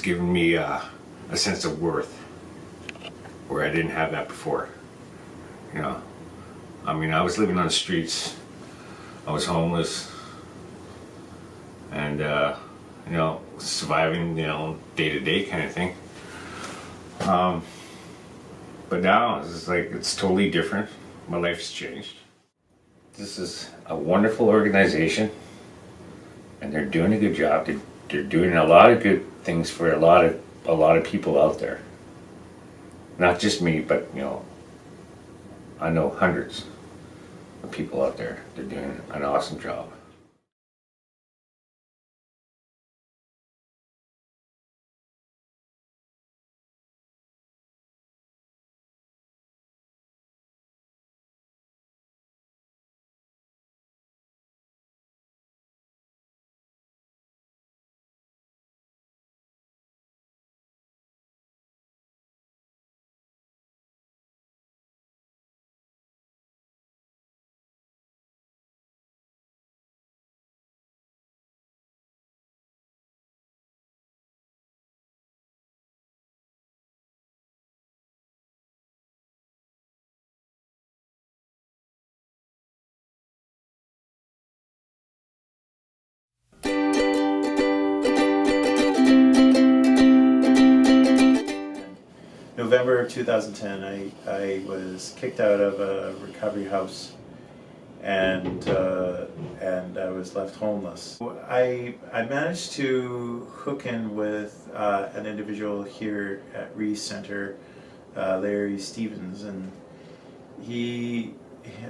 given me a sense of worth where I didn't have that before. You know, I mean, I was living on the streets, I was homeless, and you know, surviving, you know, day to day kind of thing. But now it's like it's totally different. My life's changed. This is a wonderful organization, and they're doing a good job. They're doing a lot of good things for a lot of people out there. Not just me, but you know, I know hundreds of people out there. They're doing an awesome job. November of 2010, I was kicked out of a recovery house, and I was left homeless. I managed to hook in with an individual here at Reese Center, Larry Stevens, and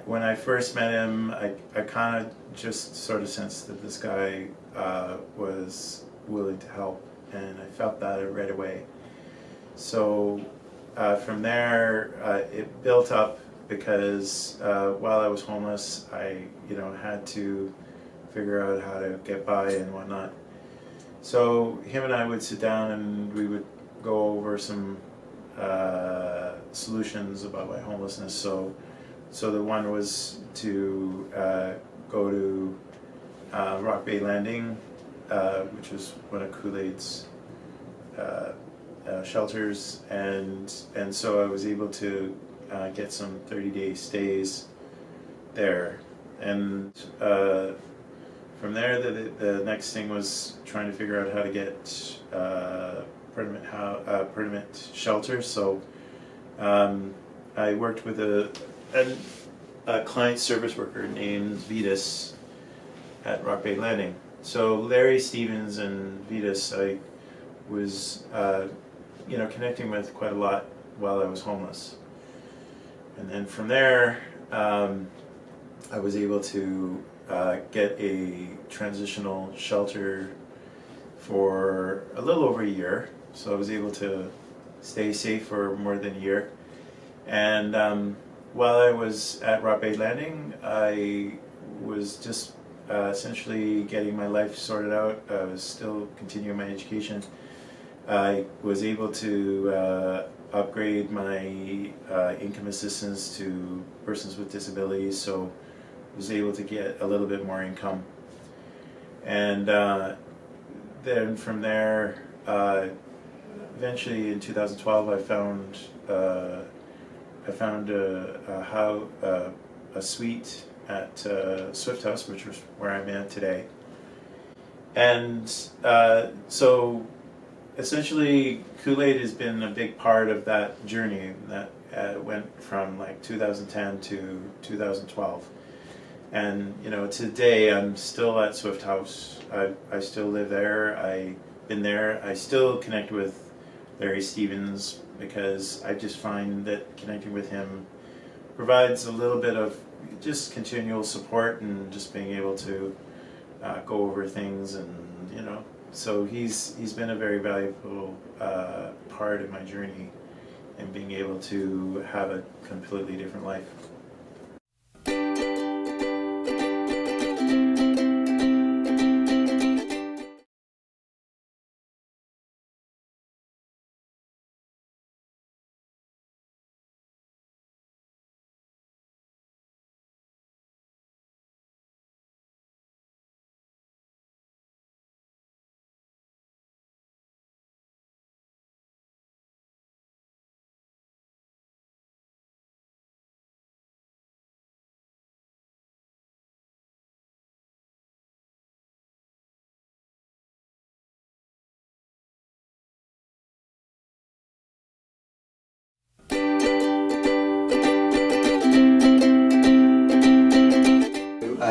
when I first met him, I kind of just sort of sensed that this guy was willing to help, and I felt that right away. So from there, it built up because while I was homeless, I had to figure out how to get by and whatnot. So him and I would sit down and we would go over some solutions about my homelessness. So the one was to go to Rock Bay Landing, which was one of Kool-Aid's shelters, and so I was able to get some 30-day stays there, and from there the next thing was trying to figure out how to get permanent shelter. So I worked with a client service worker named Vitas at Rock Bay Landing. So Larry Stevens and Vitas I was connecting with quite a lot while I was homeless. And then from there, I was able to get a transitional shelter for a little over a year. So I was able to stay safe for more than a year. And while I was at Rock Bay Landing, I was just essentially getting my life sorted out. I was still continuing my education. I was able to upgrade my income assistance to persons with disabilities, so I was able to get a little bit more income. And then from there, eventually in 2012, I found a suite at Swift House, which was where I'm at today. And so essentially, Kool-Aid has been a big part of that journey that went from like 2010 to 2012. And today I'm still at Swift House. I still live there. I've been there. I still connect with Larry Stevens because I just find that connecting with him provides a little bit of just continual support and just being able to go over things, and so he's been a very valuable part of my journey and being able to have a completely different life.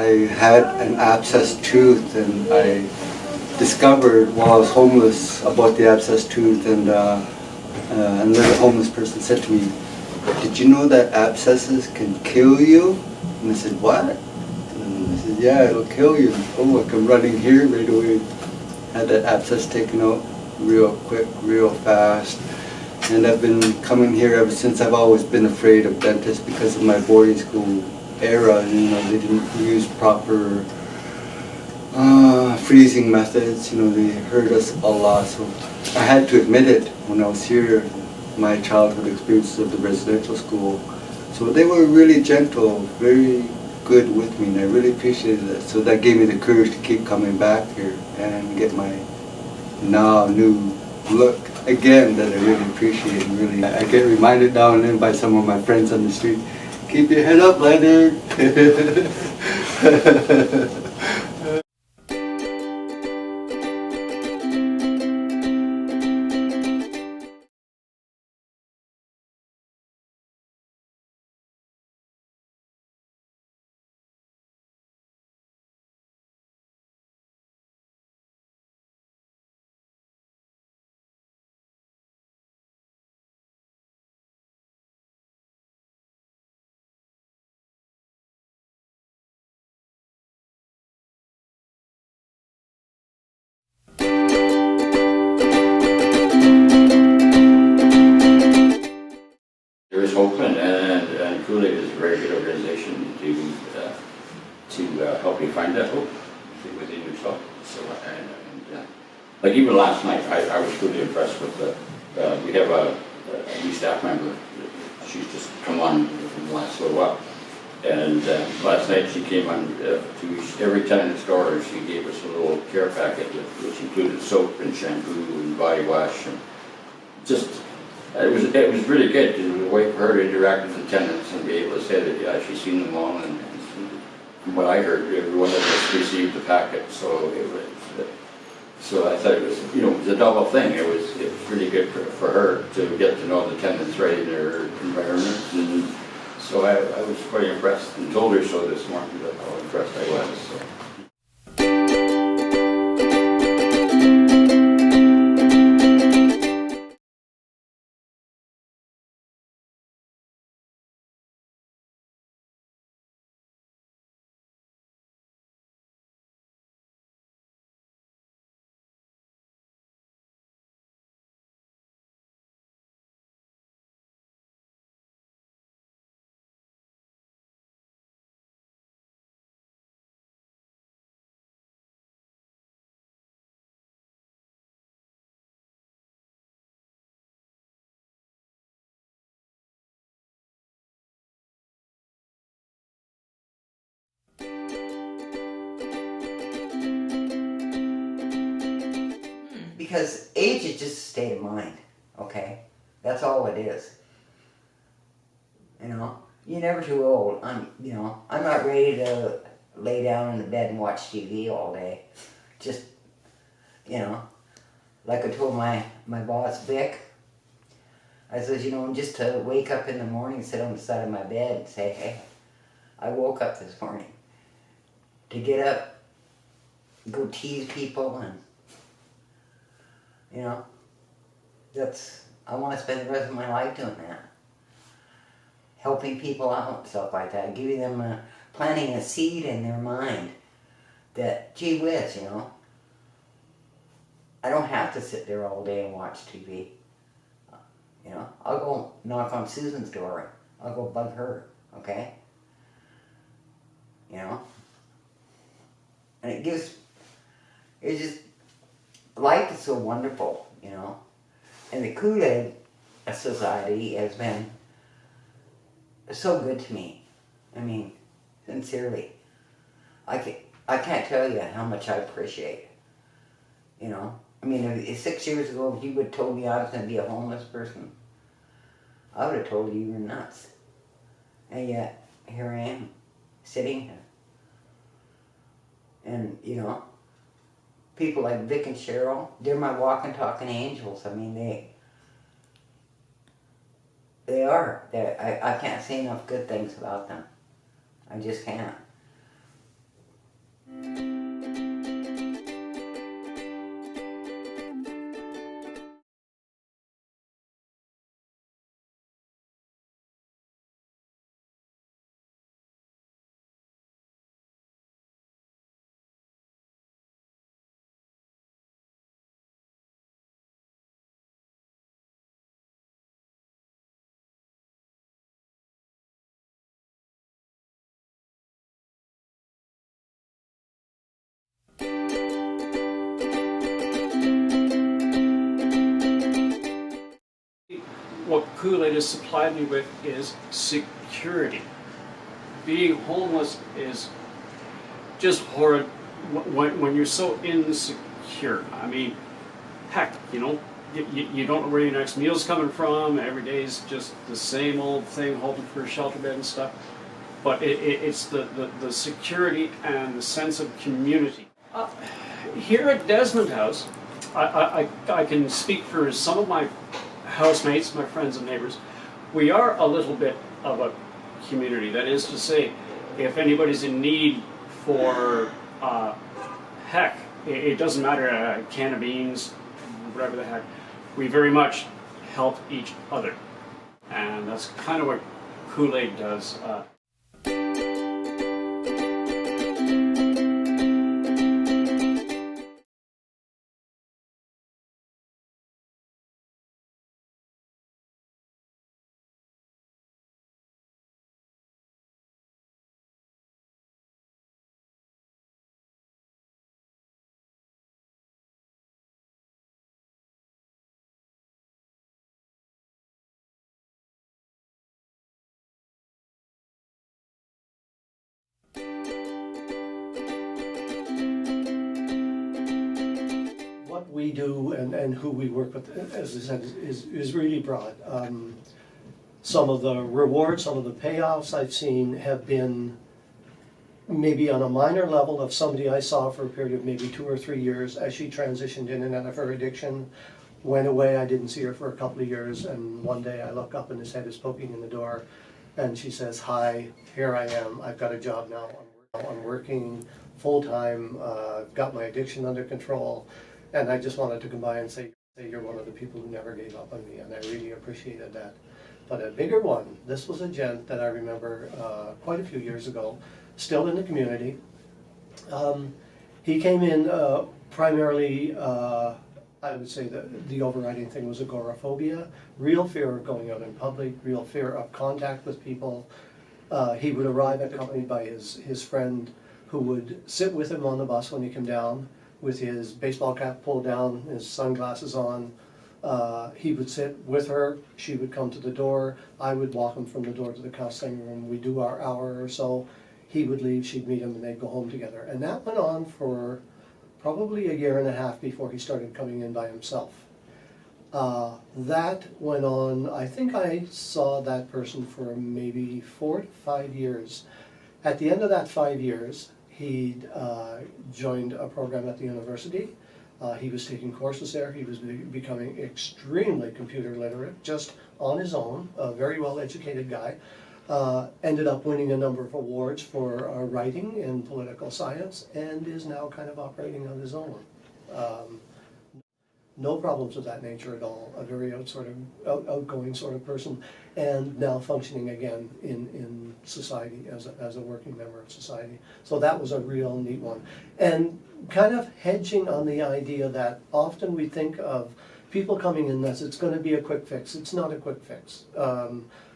I had an abscessed tooth, and I discovered while I was homeless about the abscessed tooth, and another homeless person said to me, "Did you know that abscesses can kill you?" And I said, "What?" And I said, "Yeah, it'll kill you." Oh, I come running here right away. Had that abscess taken out real quick, real fast. And I've been coming here ever since. I've always been afraid of dentists because of my boarding school era. You know, they didn't use proper freezing methods. You know, they hurt us a lot. So I had to admit it when I was here, my childhood experiences of the residential school. So they were really gentle, very good with me, and I really appreciated that. So that gave me the courage to keep coming back here and get my now new look again that I really appreciate. And really, I get reminded now and then by some of my friends on the street, "Keep your head up, Leonard." There is Oakland, and Kool-Aid is a very good organization to help you find that hope within yourself. So, like even last night, I was really impressed with we have a new staff member. She's just come on in the last little while. And last night she came on to every tenant store, and she gave us a little care packet which included soap and shampoo and body wash, and just it was really good to wait for her to interact with the tenants and be able to say that yeah, she's seen them all, and from what I heard, everyone of us received the packet. So so I thought it was it was a double thing. It was really good for her to get to know the tenants right in their environment, and so I was quite impressed and told her so this morning that how impressed I was. So. Because age is just a state of mind, okay? That's all it is. You know, you're never too old. I'm not ready to lay down in the bed and watch TV all day. Just, like I told my boss, Vic, I says, just to wake up in the morning, sit on the side of my bed and say, hey, I woke up this morning. To get up, go tease people, and I want to spend the rest of my life doing that. Helping people out and stuff like that. Giving them, planting a seed in their mind that, gee whiz, I don't have to sit there all day and watch TV. I'll go knock on Susan's door. I'll go bug her, okay? And it's just, life is so wonderful, and the Kool-Aid Society has been so good to me. I mean, sincerely. I can't tell you how much I appreciate it. I mean, 6 years ago, if you would have told me I was going to be a homeless person, I would have told you you were nuts. And yet, here I am, sitting here. And, people like Vic and Cheryl, they're my walking, talking angels. I mean, they are. I can't say enough good things about them. I just can't. what Kool-Aid has supplied me with is security. Being homeless is just horrid when you're so insecure. I mean, heck, you know, you don't know where your next meal's coming from. Every day's just the same old thing, hoping for a shelter bed and stuff. But it's the security and the sense of community. Here at Desmond House, I can speak for some of my housemates, my friends and neighbors. We are a little bit of a community. That is to say, if anybody's in need for, heck, it doesn't matter, a can of beans, whatever the heck, we very much help each other. And that's kind of what Kool-Aid does. What we do and who we work with, as I said, is really broad. Some of the rewards, some of the payoffs I've seen have been maybe on a minor level of somebody I saw for a period of maybe 2 or 3 years as she transitioned in and out of her addiction, went away, I didn't see her for a couple of years, and one day I look up and his head is poking in the door and she says, "Hi, here I am, I've got a job now, I'm working full-time, got my addiction under control, and I just wanted to come by and say you're one of the people who never gave up on me," and I really appreciated that. But a bigger one, this was a gent that I remember quite a few years ago, still in the community. He came in primarily, I would say that the overriding thing was agoraphobia, real fear of going out in public, real fear of contact with people. He would arrive accompanied by his friend who would sit with him on the bus when he came down with his baseball cap pulled down, his sunglasses on. He would sit with her, she would come to the door, I would walk him from the door to the counseling room, we'd do our hour or so, he would leave, she'd meet him, and they'd go home together. And that went on for probably 1.5 years before he started coming in by himself. That went on, I think I saw that person for maybe 4 to 5 years. At the end of that 5 years, he'd joined a program at the university. He was taking courses there. He was becoming extremely computer literate, just on his own, a very well-educated guy. Ended up winning a number of awards for writing in political science, and is now kind of operating on his own. No problems of that nature at all, a very outgoing sort of person, and now functioning again in society as a working member of society. So that was a real neat one. And kind of hedging on the idea that often we think of people coming in as it's going to be a quick fix. It's not a quick fix.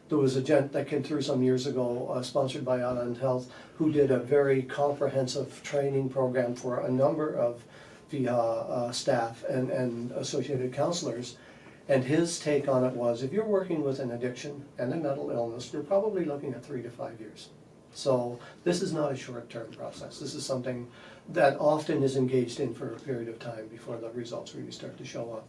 There was a gent that came through some years ago, sponsored by Alan Health, who did a very comprehensive training program for a number of VIHA staff and associated counselors. And his take on it was, if you're working with an addiction and a mental illness, you're probably looking at 3 to 5 years. So this is not a short-term process. This is something that often is engaged in for a period of time before the results really start to show up.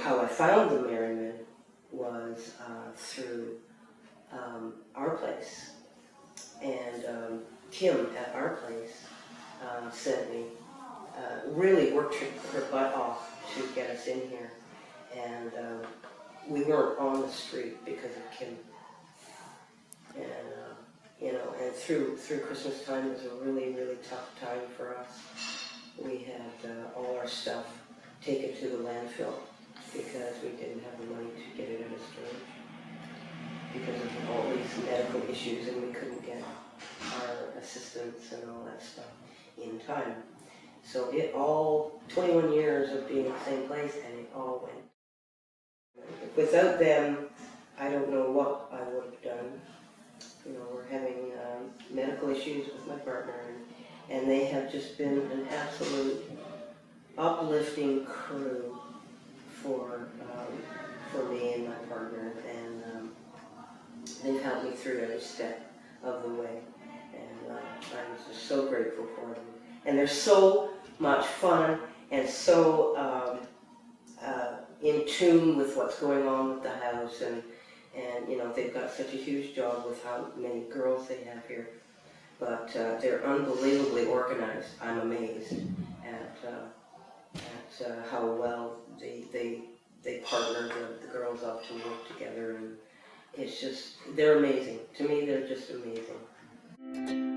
How I found the Merriman was through our place, and Kim at our place sent me, really worked her butt off to get us in here, and we weren't on the street because of Kim. And you know, and through Christmas time, it was a really, really tough time all our stuff taken to the landfill because we didn't have the money to get it out of storage because of all these medical issues, and we couldn't get our assistance and all that stuff in time. So it all, 21 years of being in the same place, and it all went. Without them, I don't know what I would have done. You know, we're having medical issues with my partner, and they have just been an absolute uplifting crew for me and my partner, and they've helped me through every step of the way, and I'm just so grateful for them. And they're so much fun and so in tune with what's going on with the house, and you know, they've got such a huge job with how many girls they have here, but they're unbelievably organized. I'm amazed at how well they partner the girls up to work together, and it's just, they're amazing. To me, they're just amazing.